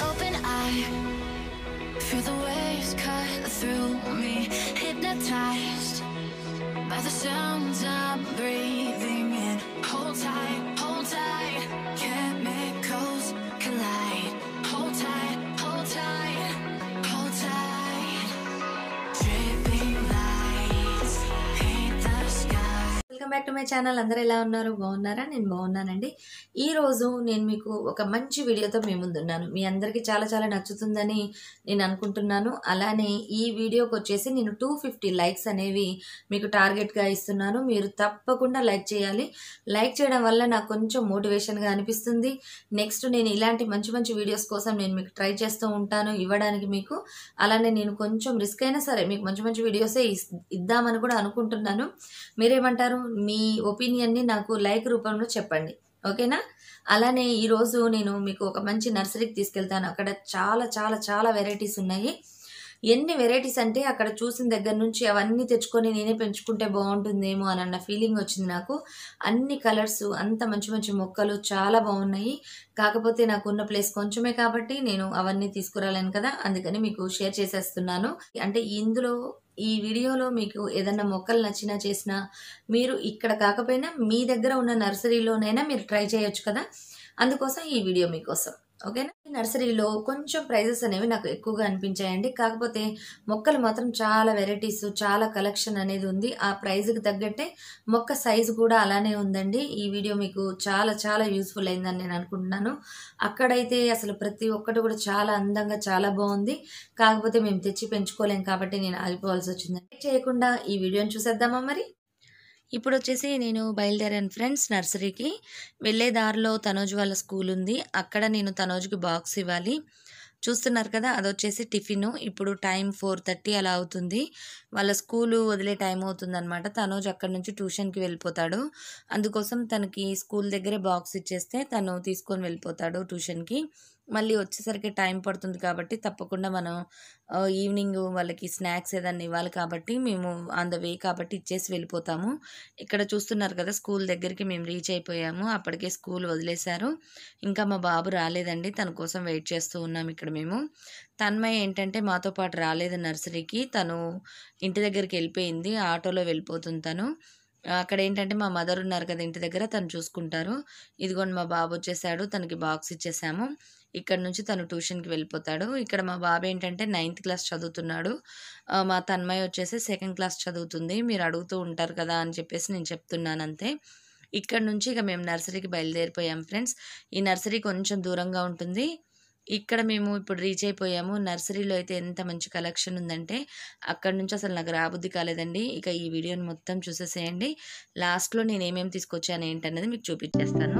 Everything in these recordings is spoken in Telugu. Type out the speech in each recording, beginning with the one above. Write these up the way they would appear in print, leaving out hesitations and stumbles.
open eye, feel the waves cut through me, hypnotized by the sounds I'm breathing in. Hold tight, chemicals collide. Hold tight, hold tight, hold tight. Dripping lights paint the sky. Welcome back to my channel. అందరూ ఎలా ఉన్నారు? బాగున్నారా? నేను బాగున్నానండి. ఈ రోజు నేను మీకు ఒక మంచి వీడియోతో మీ ముందున్నాను. మీ అందరికీ చాలా చాలా నచ్చుతుందని నేను అనుకుంటున్నాను. అలానే ఈ వీడియోకి వచ్చేసి నేను 250 లైక్స్ అనేవి మీకు టార్గెట్గా ఇస్తున్నాను. మీరు తప్పకుండా లైక్ చేయాలి. లైక్ చేయడం వల్ల నాకు కొంచెం మోటివేషన్గా అనిపిస్తుంది. నెక్స్ట్ నేను ఇలాంటి మంచి మంచి వీడియోస్ కోసం నేను మీకు ట్రై చేస్తూ ఉంటాను ఇవ్వడానికి మీకు. అలానే నేను కొంచెం రిస్క్ అయినా సరే మీకు మంచి మంచి వీడియోసే ఇద్దామని కూడా అనుకుంటున్నాను. మీరేమంటారు? మీ ఒపీనియన్ని నాకు లైక్ రూపంలో చెప్పండి, ఓకేనా? అలానే ఈరోజు నేను మీకు ఒక మంచి నర్సరీకి తీసుకెళ్తాను. అక్కడ చాలా చాలా చాలా వెరైటీస్ ఉన్నాయి. ఎన్ని వెరైటీస్ అంటే అక్కడ చూసిన దగ్గర నుంచి అవన్నీ తెచ్చుకొని నేనే పెంచుకుంటే బాగుంటుందేమో అన్న ఫీలింగ్ వచ్చింది నాకు. అన్ని కలర్స్, అంత మంచి మంచి మొక్కలు చాలా బాగున్నాయి. కాకపోతే నాకు ఉన్న ప్లేస్ కొంచెమే కాబట్టి నేను అవన్నీ తీసుకురాలేను కదా, అందుకని మీకు షేర్ చేసేస్తున్నాను. అంటే ఇందులో ఈ వీడియోలో మీకు ఏదన్నా మొక్కలు నచ్చినా చేసినా మీరు ఇక్కడ కాకపోయినా మీ దగ్గర ఉన్న నర్సరీలోనైనా మీరు ట్రై చేయొచ్చు కదా, అందుకోసం ఈ వీడియో మీకోసం, ఓకేనా? ఈ నర్సరీలో కొంచెం ప్రైజెస్ అనేవి నాకు ఎక్కువగా అనిపించాయండి. కాకపోతే మొక్కలు మాత్రం చాలా వెరైటీస్, చాలా కలెక్షన్ అనేది ఉంది. ఆ ప్రైజ్కి తగ్గట్టే మొక్క సైజు కూడా అలానే ఉందండి. ఈ వీడియో మీకు చాలా చాలా యూస్ఫుల్ అయిందని నేను అనుకుంటున్నాను. అక్కడైతే అసలు ప్రతి ఒక్కటి కూడా చాలా అందంగా చాలా బాగుంది. కాకపోతే మేము తెచ్చి పెంచుకోలేం కాబట్టి నేను ఆగిపోవాల్సి వచ్చింది. చేయకుండా ఈ వీడియోని చూసేద్దామా మరి? ఇప్పుడు వచ్చేసి నేను బయలుదేరాను ఫ్రెండ్స్ నర్సరీకి. వెళ్ళే దారిలో తనోజ్ వాళ్ళ స్కూల్ ఉంది. అక్కడ నేను తనోజ్కి బాక్స్ ఇవ్వాలి. చూస్తున్నారు కదా, అది వచ్చేసి టిఫిన్. ఇప్పుడు టైం 4:30 అలా అవుతుంది. వాళ్ళ స్కూలు వదిలే టైం అవుతుందన్నమాట. తనోజ్ అక్కడ నుంచి ట్యూషన్కి వెళ్ళిపోతాడు. అందుకోసం తనకి స్కూల్ దగ్గరే బాక్స్ ఇచ్చేస్తే తను తీసుకొని వెళ్ళిపోతాడు ట్యూషన్కి. మళ్ళీ వచ్చేసరికి టైం పడుతుంది కాబట్టి తప్పకుండా మనం ఈవినింగ్ వాళ్ళకి స్నాక్స్ ఏదన్నా ఇవ్వాలి కాబట్టి మేము ఆన్ ద వే కాబట్టి ఇచ్చేసి వెళ్ళిపోతాము. ఇక్కడ చూస్తున్నారు కదా, స్కూల్ దగ్గరికి మేము రీచ్ అయిపోయాము. అప్పటికే స్కూల్ వదిలేశారు. ఇంకా మా బాబు రాలేదండి, తన కోసం వెయిట్ చేస్తూ ఉన్నాం ఇక్కడ మేము. తన్మయ్ ఏంటంటే మాతో పాటు రాలేదు నర్సరీకి, తను ఇంటి దగ్గరికి వెళ్ళిపోయింది. ఆటోలో వెళ్ళిపోతుంది తను. అక్కడ ఏంటంటే మా మదర్ ఉన్నారు కదా ఇంటి దగ్గర, తను చూసుకుంటారు. ఇదిగోండి మా బాబు వచ్చేసాడు, తనకి బాక్స్ ఇచ్చేసాము. ఇక్కడ నుంచి తను ట్యూషన్కి వెళ్ళిపోతాడు. ఇక్కడ మా బాబు ఏంటంటే 9th క్లాస్ చదువుతున్నాడు. మా తన్మయ్ వచ్చేసి 2nd క్లాస్ చదువుతుంది. మీరు అడుగుతూ ఉంటారు కదా అని చెప్పేసి నేను చెప్తున్నాను అంతే. ఇక్కడ నుంచి ఇక మేము నర్సరీకి బయలుదేరిపోయాం ఫ్రెండ్స్. ఈ నర్సరీ కొంచెం దూరంగా ఉంటుంది. ఇక్కడ మేము ఇప్పుడు రీచ్ అయిపోయాము. నర్సరీలో అయితే ఎంత మంచి కలెక్షన్ ఉందంటే అక్కడ నుంచి అసలు నాకు రాబుద్ది కాలేదండి. ఇక ఈ వీడియోని మొత్తం చూసేసేయండి. లాస్ట్లో నేను ఏమేమి తీసుకొచ్చాను ఏంటనేది మీకు చూపించేస్తాను.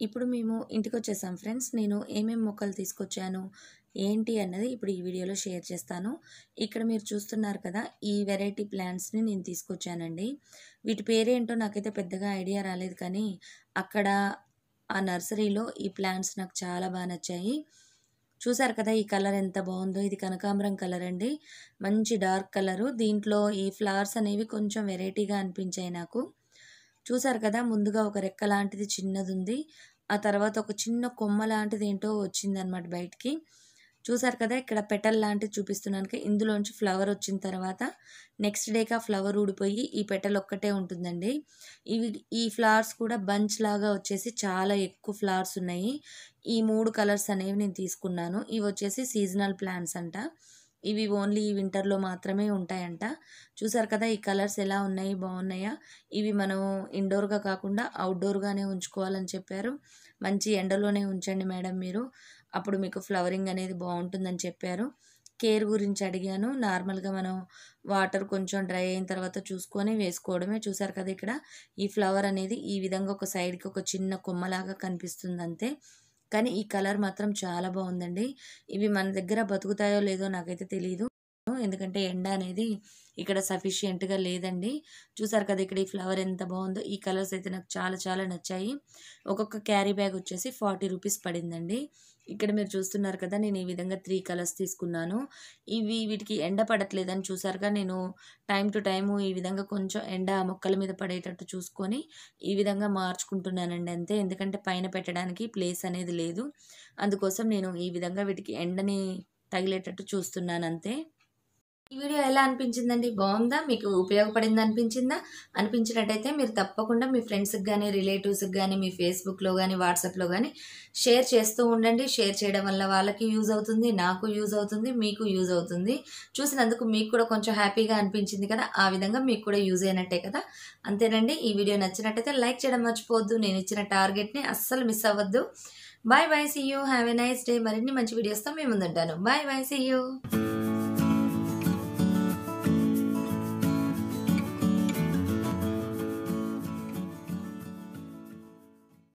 ఇప్పుడు మేము ఇంటికొచ్చేసాం ఫ్రెండ్స్. నేను ఏమేం మొక్కలు తీసుకొచ్చాను, ఏంటి అన్నది ఇప్పుడు ఈ వీడియోలో షేర్ చేస్తాను. ఇక్కడ మీరు చూస్తున్నారు కదా, ఈ వెరైటీ ప్లాంట్స్‌ని నేను తీసుకొచ్చానండి. వీటి పేరేంటో నాకైతే పెద్దగా ఐడియా రాలేదు కానీ, అక్కడ ఆ నర్సరీలో ఈ ప్లాంట్స్ నాకు చాలా బాగా నచ్చాయి. చూసారు కదా ఈ కలర్ ఎంత బాగుందో. ఇది కనకాంబరం కలర్ అండి. మంచి డార్క్ కలరు. దీంట్లో ఈ ఫ్లవర్స్ అనేవి కొంచెం వెరైటీగా అనిపించాయి నాకు. చూసారు కదా, ముందుగా ఒక రెక్క లాంటిది చిన్నదుంది. ఆ తర్వాత ఒక చిన్న కొమ్మ లాంటిది ఏంటో వచ్చిందనమాట బయటికి. చూసారు కదా, ఇక్కడ పెటల్ లాంటిది చూపిస్తున్నాను. ఇందులోంచి ఫ్లవర్ వచ్చిన తర్వాత నెక్స్ట్ డేకి ఆ ఫ్లవర్ ఊడిపోయి ఈ పెటల్ ఒక్కటే ఉంటుందండి. ఈ ఫ్లవర్స్ కూడా బంచ్ లాగా వచ్చేసి చాలా ఎక్కువ ఫ్లవర్స్ ఉన్నాయి. ఈ 3 కలర్స్ అనేవి నేను తీసుకున్నాను. ఇవి వచ్చేసి సీజనల్ ప్లాంట్స్ అంట. ఇవి ఓన్లీ వింటర్లో మాత్రమే ఉంటాయంట. చూసారు కదా ఈ కలర్స్ ఎలా ఉన్నాయి, బాగున్నాయా? ఇవి మనం ఇండోర్గా కాకుండా అవుట్డోర్గానే ఉంచుకోవాలని చెప్పారు. మంచి ఎండలోనే ఉంచండి మేడం మీరు, అప్పుడు మీకు ఫ్లవరింగ్ అనేది బాగుంటుందని చెప్పారు. కేర్ గురించి అడిగాను. నార్మల్గా మనం వాటర్ కొంచెం డ్రై అయిన తర్వాత చూసుకొని వేసుకోవడమే. చూసారు కదా, ఇక్కడ ఈ ఫ్లవర్ అనేది ఈ విధంగా ఒక సైడ్కి ఒక చిన్న కొమ్మలాగా కనిపిస్తుంది అంతే. కానీ ఈ కలర్ మాత్రం చాలా బాగుందండి. ఇవి మన దగ్గర బతుకుతాయో లేదో నాకైతే తెలియదు, ఎందుకంటే ఎండ అనేది ఇక్కడ సఫిషియెంట్గా లేదండి. చూసారు కదా ఇక్కడ ఈ ఫ్లవర్ ఎంత బాగుందో. ఈ కలర్స్ అయితే నాకు చాలా చాలా నచ్చాయి. ఒక్కొక్క క్యారీ బ్యాగ్ వచ్చేసి 40 రూపీస్ పడిందండి. ఇక్కడ మీరు చూస్తున్నారు కదా, నేను ఈ విధంగా 3 కలర్స్ తీసుకున్నాను. వీటికి ఎండ పడట్లేదని చూసారుగా, నేను టైం టు టైము ఈ విధంగా కొంచెం ఎండ మొక్కల మీద పడేటట్టు చూసుకొని ఈ విధంగా మార్చుకుంటున్నానండి అంతే. ఎందుకంటే పైన పెట్టడానికి ప్లేస్ అనేది లేదు, అందుకోసం నేను ఈ విధంగా వీటికి ఎండని తగిలేటట్టు చూస్తున్నాను అంతే. ఈ వీడియో ఎలా అనిపించిందండి? బాగుందా? మీకు ఉపయోగపడింది అనిపించిందా? అనిపించినట్టయితే మీరు తప్పకుండా మీ ఫ్రెండ్స్కి కానీ, రిలేటివ్స్కి కానీ, మీ ఫేస్బుక్లో కానీ, వాట్సాప్లో కానీ షేర్ చేస్తూ ఉండండి. షేర్ చేయడం వల్ల వాళ్ళకి యూజ్ అవుతుంది, నాకు యూజ్ అవుతుంది, మీకు యూజ్ అవుతుంది. చూసినందుకు మీకు కూడా కొంచెం హ్యాపీగా అనిపించింది కదా, ఆ విధంగా మీకు కూడా యూజ్ అయినట్టే కదా. అంతేనండి. ఈ వీడియో నచ్చినట్టయితే లైక్ చేయడం మర్చిపోవద్దు. నేను ఇచ్చిన టార్గెట్ని అస్సలు మిస్ అవ్వద్దు. Bye bye, see you, have a nice day. మరిన్ని మంచి వీడియోస్తో మేము ముందుంటాను. Bye bye, see you.